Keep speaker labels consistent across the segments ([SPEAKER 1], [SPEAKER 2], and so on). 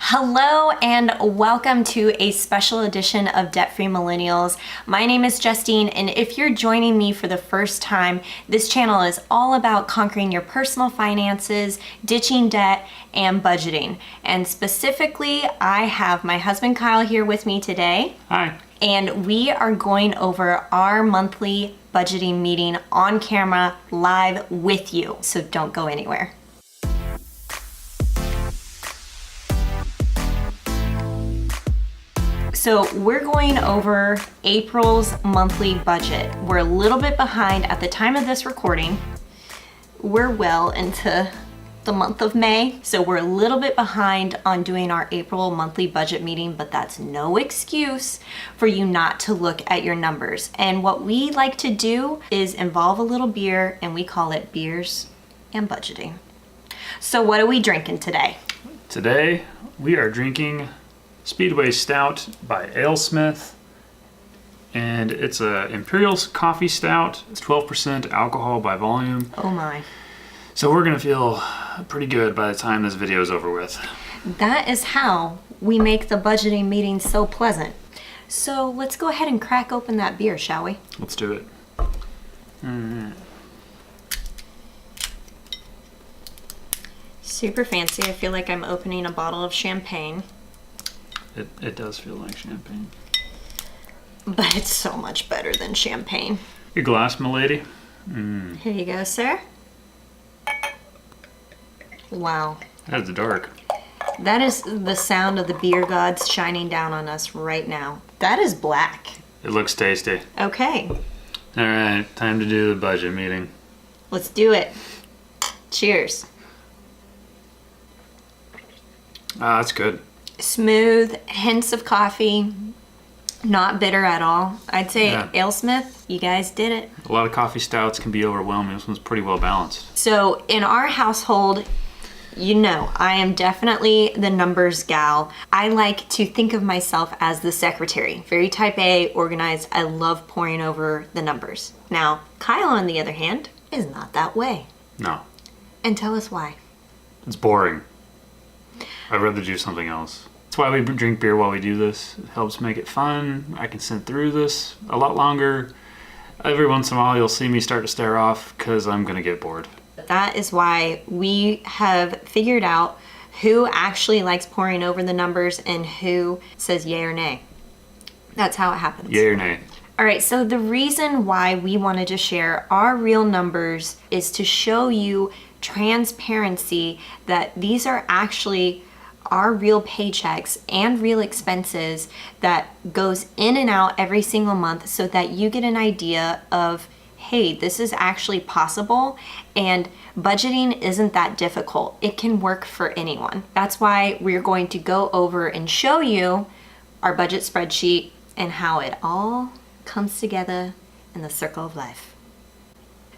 [SPEAKER 1] Hello and welcome to a special edition of Debt Free Millennials. My name is Justine, and if you're joining me for the first time, this channel is all about conquering your personal finances, ditching debt, and budgeting. And specifically, I have my husband Kyle here with me today.
[SPEAKER 2] Hi.
[SPEAKER 1] And we are going over our monthly budgeting meeting on camera live with you. So don't go anywhere. So we're going over April's monthly budget. We're a little bit behind at the time of this recording. We're well into the month of May, so we're a little bit behind on doing our April monthly budget meeting, but that's no excuse for you not to look at your numbers. And what we like to do is involve a little beer, and we call it beers and budgeting. So what are we drinking today?
[SPEAKER 2] Today we are drinking Speedway Stout by AleSmith, and it's a Imperial Coffee Stout. It's 12% alcohol by volume.
[SPEAKER 1] Oh my.
[SPEAKER 2] So we're gonna feel pretty good by the time this video is over with.
[SPEAKER 1] That is how we make the budgeting meeting so pleasant. So let's go ahead and crack open that beer, shall we?
[SPEAKER 2] Let's do it.
[SPEAKER 1] Super fancy. I feel like I'm opening a bottle of champagne.
[SPEAKER 2] It does feel like champagne.
[SPEAKER 1] But it's so much better than champagne.
[SPEAKER 2] Your glass, milady.
[SPEAKER 1] Here you go, sir. Wow.
[SPEAKER 2] That's dark.
[SPEAKER 1] That is the sound of the beer gods shining down on us right now. That is black.
[SPEAKER 2] It looks tasty.
[SPEAKER 1] Okay.
[SPEAKER 2] All right, time to do the budget meeting.
[SPEAKER 1] Let's do it. Cheers.
[SPEAKER 2] Ah, that's good.
[SPEAKER 1] Smooth, hints of coffee, not bitter at all. I'd say
[SPEAKER 2] Yeah.
[SPEAKER 1] AleSmith, you guys did it.
[SPEAKER 2] A lot of coffee stouts can be overwhelming. This one's pretty well balanced.
[SPEAKER 1] So in our household, you know, I am definitely the numbers gal. I like to think of myself as the secretary. Very type A, organized. I love pouring over the numbers. Now, Kyle, on the other hand, is not that way.
[SPEAKER 2] No,
[SPEAKER 1] And tell us why.
[SPEAKER 2] it's boring. I'd rather do something else. That's why we drink beer while we do this. It helps make it fun. I can sit through this a lot longer. Every once in a while you'll see me start to stare off because I'm going to get bored.
[SPEAKER 1] That is why we have figured out who actually likes pouring over the numbers and who says yay or nay. That's how it happens.
[SPEAKER 2] Yay or nay?
[SPEAKER 1] All right, so the reason why we wanted to share our real numbers is to show you transparency that these are actually our real paychecks and real expenses that goes in and out every single month so that you get an idea of, hey, this is actually possible and budgeting isn't that difficult. It can work for anyone. That's why we're going to go over and show you our budget spreadsheet and how it all comes together in the circle of life.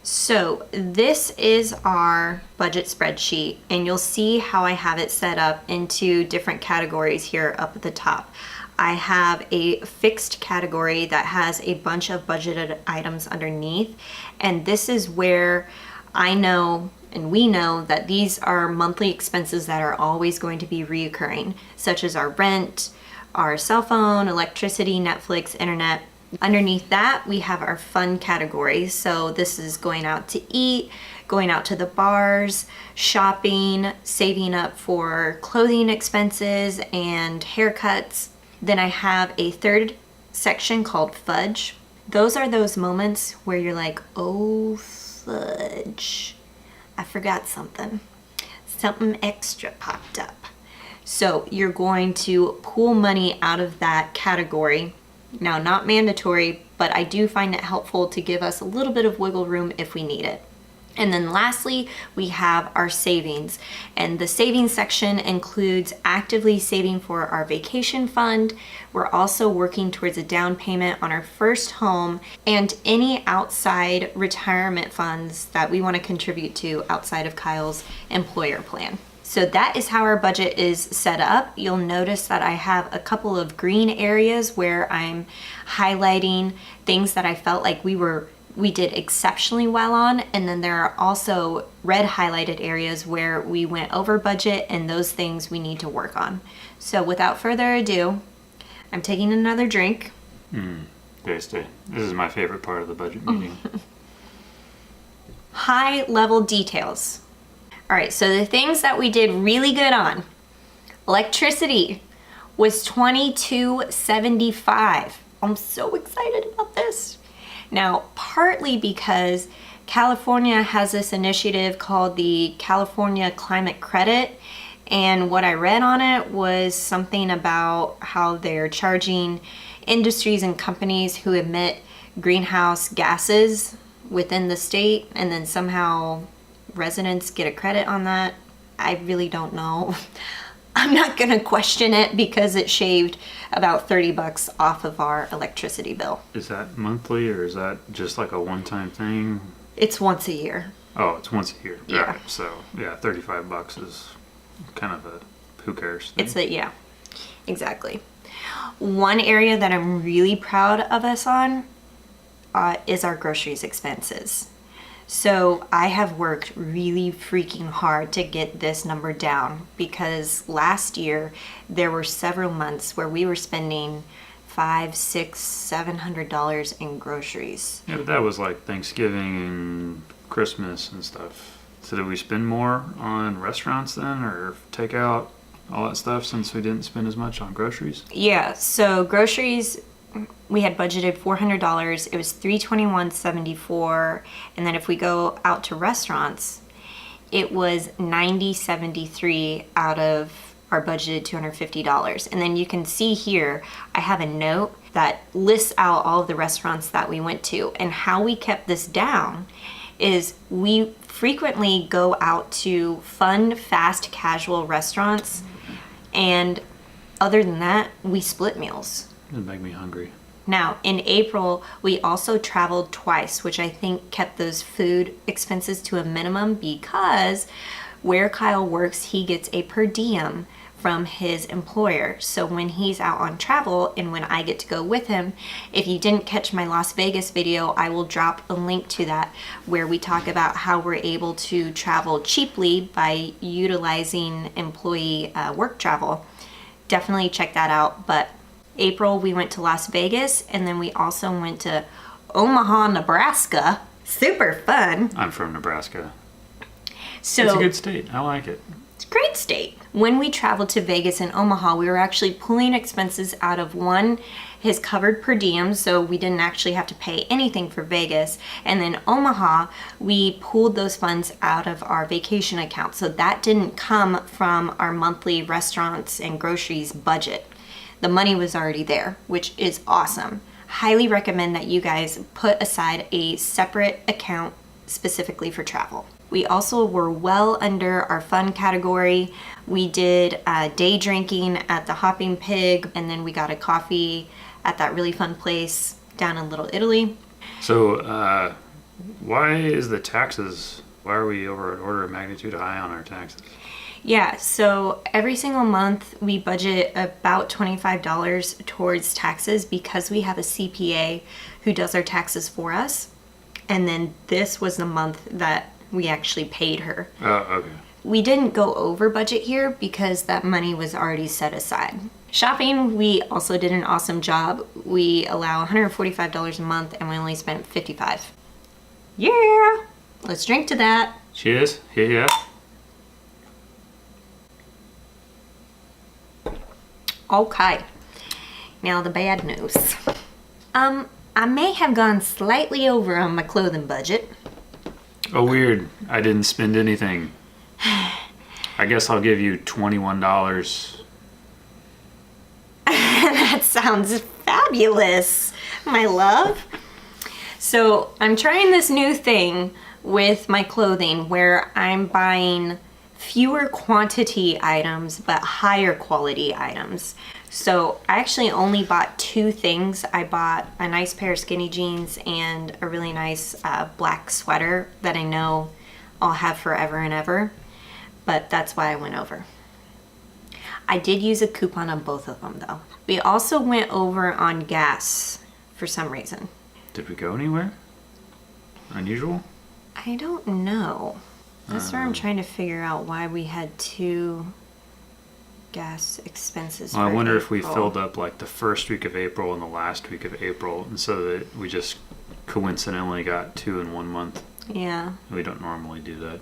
[SPEAKER 1] So this is our budget spreadsheet, and you'll see how I have it set up into different categories here up at the top. I have a fixed category that has a bunch of budgeted items underneath, and this is where I know and we know that these are monthly expenses that are always going to be reoccurring, such as our rent, our cell phone, electricity, Netflix, internet. Underneath that, we have our fun category. So this is going out to eat, going out to the bars, shopping, saving up for clothing expenses and haircuts. Then I have a third section called fudge. Those are those moments where you're like, oh fudge, I forgot something. Something extra popped up. So you're going to pull money out of that category. Now, not mandatory, but I do find it helpful to give us a little bit of wiggle room if we need it. And then lastly, we have our savings. And the savings section includes actively saving for our vacation fund. We're also working towards a down payment on our first home and any outside retirement funds that we want to contribute to outside of Kyle's employer plan. So that is how our budget is set up. You'll notice that I have a couple of green areas where I'm highlighting things that I felt like we were we did exceptionally well on, and then there are also red highlighted areas where we went over budget, and those things we need to work on. So without further ado, I'm taking another drink.
[SPEAKER 2] Tasty. This is my favorite part of the budget meeting.
[SPEAKER 1] High level details. All right, so the things that we did really good on. Electricity was $22.75. I'm so excited about this. Now, partly because California has this initiative called the California Climate Credit, and what I read on it was something about how they're charging industries and companies who emit greenhouse gases within the state, and then somehow residents get a credit on that. I really don't know. I'm not gonna question it because it shaved about $30 off of our electricity bill.
[SPEAKER 2] Is that monthly or is that just like a one-time thing?
[SPEAKER 1] It's once a year.
[SPEAKER 2] Oh, it's once a year.
[SPEAKER 1] Yeah.
[SPEAKER 2] Right. So yeah, $35 is kind of a who cares thing.
[SPEAKER 1] Yeah, exactly. One area that I'm really proud of us on is our groceries expenses. So I have worked really freaking hard to get this number down, because last year there were several months where we were spending $500, $600, $700 in groceries.
[SPEAKER 2] Yeah, but that was like Thanksgiving and Christmas and stuff. So did we spend more on restaurants then, or takeout, all that stuff, since we didn't spend as much on groceries?
[SPEAKER 1] Yeah, so groceries, we had budgeted $400. It was $321.74, and then if we go out to restaurants, it was $90.73 out of our budgeted $250. And then you can see here, I have a note that lists out all of the restaurants that we went to, and how we kept this down is we frequently go out to fun, fast, casual restaurants, and other than that, we split meals.
[SPEAKER 2] It'd make me hungry.
[SPEAKER 1] Now, in April, we also traveled twice, which I think kept those food expenses to a minimum, because where Kyle works, he gets a per diem from his employer. So when he's out on travel and when I get to go with him, if you didn't catch my Las Vegas video, I will drop a link to that where we talk about how we're able to travel cheaply by utilizing employee work travel. Definitely check that out. But April, we went to Las Vegas, and then we also went to Omaha, Nebraska. Super fun.
[SPEAKER 2] I'm from Nebraska.
[SPEAKER 1] So
[SPEAKER 2] it's a good state. I like it.
[SPEAKER 1] It's a great state. When we traveled to Vegas and Omaha, we were actually pulling expenses out of his covered per diem, so we didn't actually have to pay anything for Vegas. And then Omaha, we pulled those funds out of our vacation account, so that didn't come from our monthly restaurants and groceries budget. The money was already there, which is awesome. Highly recommend that you guys put aside a separate account specifically for travel. We also were well under our fun category. We did day drinking at the Hopping Pig, and then we got a coffee at that really fun place down in Little Italy.
[SPEAKER 2] So why are we over an order of magnitude high on our taxes?
[SPEAKER 1] Yeah, so every single month we budget about $25 towards taxes because we have a CPA who does our taxes for us. And then this was the month that we actually paid her.
[SPEAKER 2] Oh, okay.
[SPEAKER 1] We didn't go over budget here because that money was already set aside. Shopping, we also did an awesome job. We allow $145 a month and we only spent $55. Yeah! Let's drink to that.
[SPEAKER 2] Cheers. Yeah.
[SPEAKER 1] Okay, now the bad news. I may have gone slightly over on my clothing budget.
[SPEAKER 2] Oh, weird. I didn't spend anything. I guess I'll give you $21.
[SPEAKER 1] That sounds fabulous, my love. So I'm trying this new thing with my clothing where I'm buying fewer quantity items but higher quality items. So I actually only bought 2 things. I bought a nice pair of skinny jeans and a really nice black sweater that I know I'll have forever and ever, but that's why I went over. I did use a coupon on both of them though. We also went over on gas for some reason.
[SPEAKER 2] Did we go anywhere? unusual?
[SPEAKER 1] I don't know. That's where I'm trying to figure out why we had two gas expenses.
[SPEAKER 2] Well, I
[SPEAKER 1] for
[SPEAKER 2] wonder if we
[SPEAKER 1] April.
[SPEAKER 2] filled up like the first week of April and the last week of April, and so that we just coincidentally got 2 in 1 month.
[SPEAKER 1] Yeah.
[SPEAKER 2] We don't normally do that.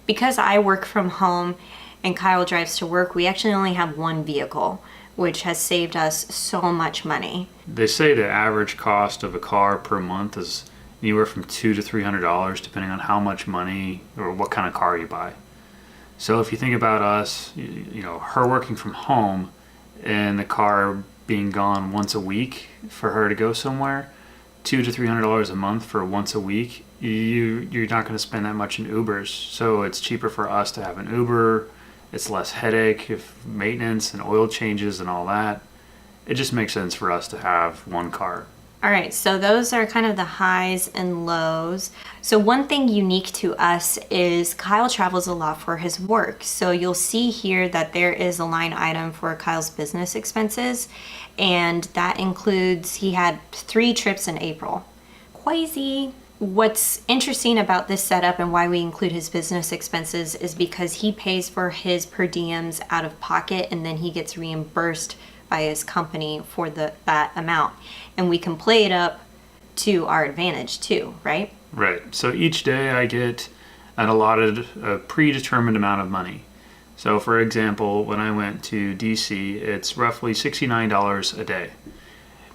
[SPEAKER 1] Because I work from home and Kyle drives to work, we actually only have one vehicle, which has saved us so much money.
[SPEAKER 2] They say the average cost of a car per month is anywhere from $200 to $300, depending on how much money or what kind of car you buy. So if you think about us, you know, her working from home and the car being gone once a week for her to go somewhere, $200 to $300 a month for once a week, you're not going to spend that much in Ubers. So it's cheaper for us to have an Uber. It's less headache if maintenance and oil changes and all that. It just makes sense for us to have one car.
[SPEAKER 1] All right, so those are kind of the highs and lows. So one thing unique to us is Kyle travels a lot for his work. So you'll see here that there is a line item for Kyle's business expenses, and that includes, he had 3 trips in April. Crazy. What's interesting about this setup and why we include his business expenses is because he pays for his per diems out of pocket, and then he gets reimbursed by his company for that amount. And we can play it up to our advantage too, right?
[SPEAKER 2] Right. So each day I get an allotted, a predetermined amount of money. So for example, when I went to DC, it's roughly $69 a day.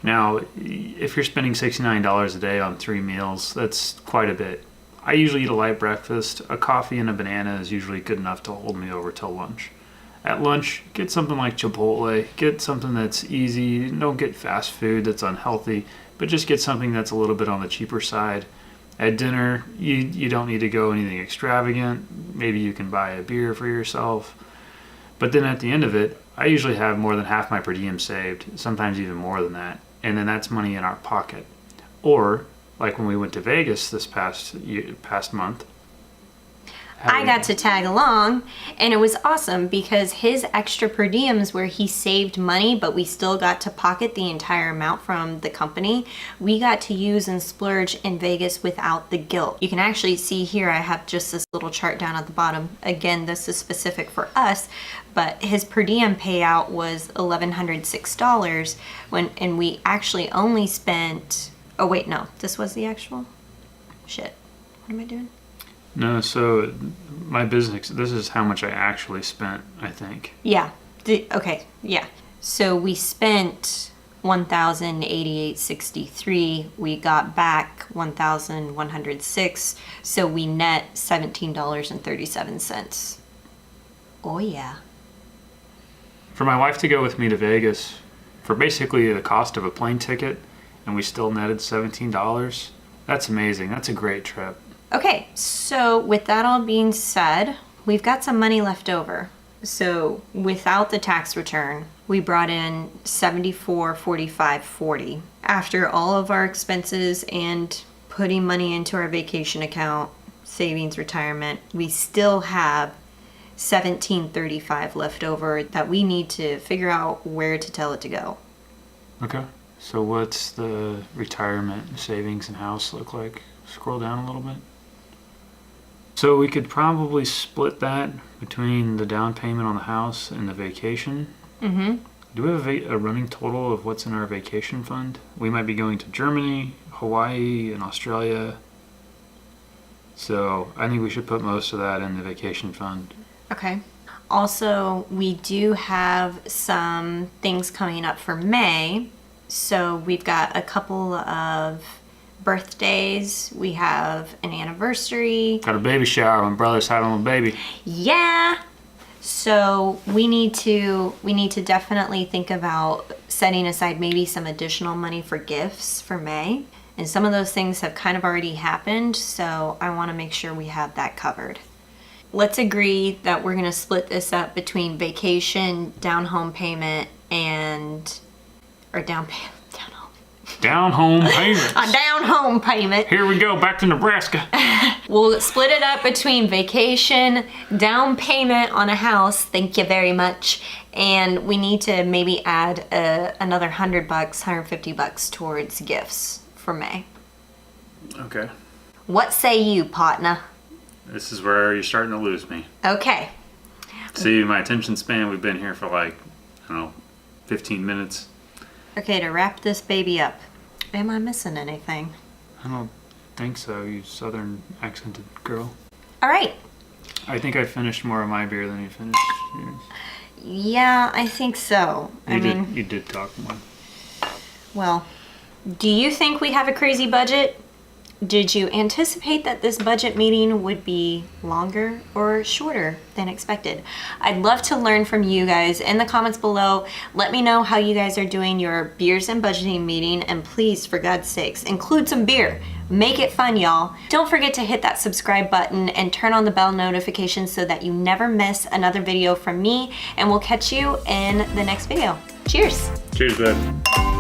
[SPEAKER 2] Now, if you're spending $69 a day on 3 meals, that's quite a bit. I usually eat a light breakfast. A coffee and a banana is usually good enough to hold me over till lunch. At lunch, get something like Chipotle. Get something that's easy. Don't get fast food that's unhealthy, but just get something that's a little bit on the cheaper side. At dinner, you don't need to go anything extravagant. Maybe you can buy a beer for yourself. But then at the end of it, I usually have more than half my per diem saved, sometimes even more than that. And then that's money in our pocket. Or, like when we went to Vegas this past month,
[SPEAKER 1] I got to tag along, and it was awesome because his extra per diems where he saved money, but we still got to pocket the entire amount from the company, we got to use and splurge in Vegas without the guilt. You can actually see here, I have just this little chart down at the bottom. Again, this is specific for us, but his per diem payout was $1,106 and we actually only spent, oh wait, no, this was the actual? Shit, what am I doing?
[SPEAKER 2] No, so my business, this is how much I actually spent, I think.
[SPEAKER 1] Yeah. Okay. Yeah. So we spent $1,088.63. We got back $1,106. So we net $17.37. Oh yeah.
[SPEAKER 2] For my wife to go with me to Vegas for basically the cost of a plane ticket, and we still netted $17, that's amazing. That's a great trip.
[SPEAKER 1] Okay, so with that all being said, we've got some money left over. So without the tax return, we brought in $74.45.40. After all of our expenses and putting money into our vacation account, savings, retirement, we still have $17.35 left over that we need to figure out where to tell it to go.
[SPEAKER 2] Okay. So what's the retirement savings and house look like? Scroll down a little bit. So we could probably split that between the down payment on the house and the vacation.
[SPEAKER 1] Mm-hmm.
[SPEAKER 2] Do we have a running total of what's in our vacation fund? We might be going to Germany, Hawaii, and Australia. So I think we should put most of that in the vacation fund.
[SPEAKER 1] Okay. Also, we do have some things coming up for May. So we've got a couple of birthdays, we have an anniversary.
[SPEAKER 2] Got a baby shower. My brother's having a baby.
[SPEAKER 1] Yeah. So we need to definitely think about setting aside maybe some additional money for gifts for May. And some of those things have kind of already happened, so I want to make sure we have that covered. Let's agree that we're going to split this up between vacation, down home payment, and down home payments. A down home payment.
[SPEAKER 2] Here we go, back to Nebraska.
[SPEAKER 1] We'll split it up between vacation, down payment on a house, thank you very much, and we need to maybe add another $100, $150 towards gifts for May.
[SPEAKER 2] Okay.
[SPEAKER 1] What say you, partner?
[SPEAKER 2] This is where you're starting to lose me.
[SPEAKER 1] Okay.
[SPEAKER 2] See, my attention span, we've been here for like, I don't know, 15 minutes.
[SPEAKER 1] Okay, to wrap this baby up, am I missing anything?
[SPEAKER 2] I don't think so, you southern accented girl.
[SPEAKER 1] All right.
[SPEAKER 2] I think I finished more of my beer than you finished yours.
[SPEAKER 1] Yeah, I think so.
[SPEAKER 2] You did talk more.
[SPEAKER 1] Well, do you think we have a crazy budget? Did you anticipate that this budget meeting would be longer or shorter than expected? I'd love to learn from you guys in the comments below. Let me know how you guys are doing your beers and budgeting meeting, and please, for God's sakes, include some beer. Make it fun, y'all. Don't forget to hit that subscribe button and turn on the bell notifications so that you never miss another video from me, and we'll catch you in the next video. Cheers.
[SPEAKER 2] Cheers, bud.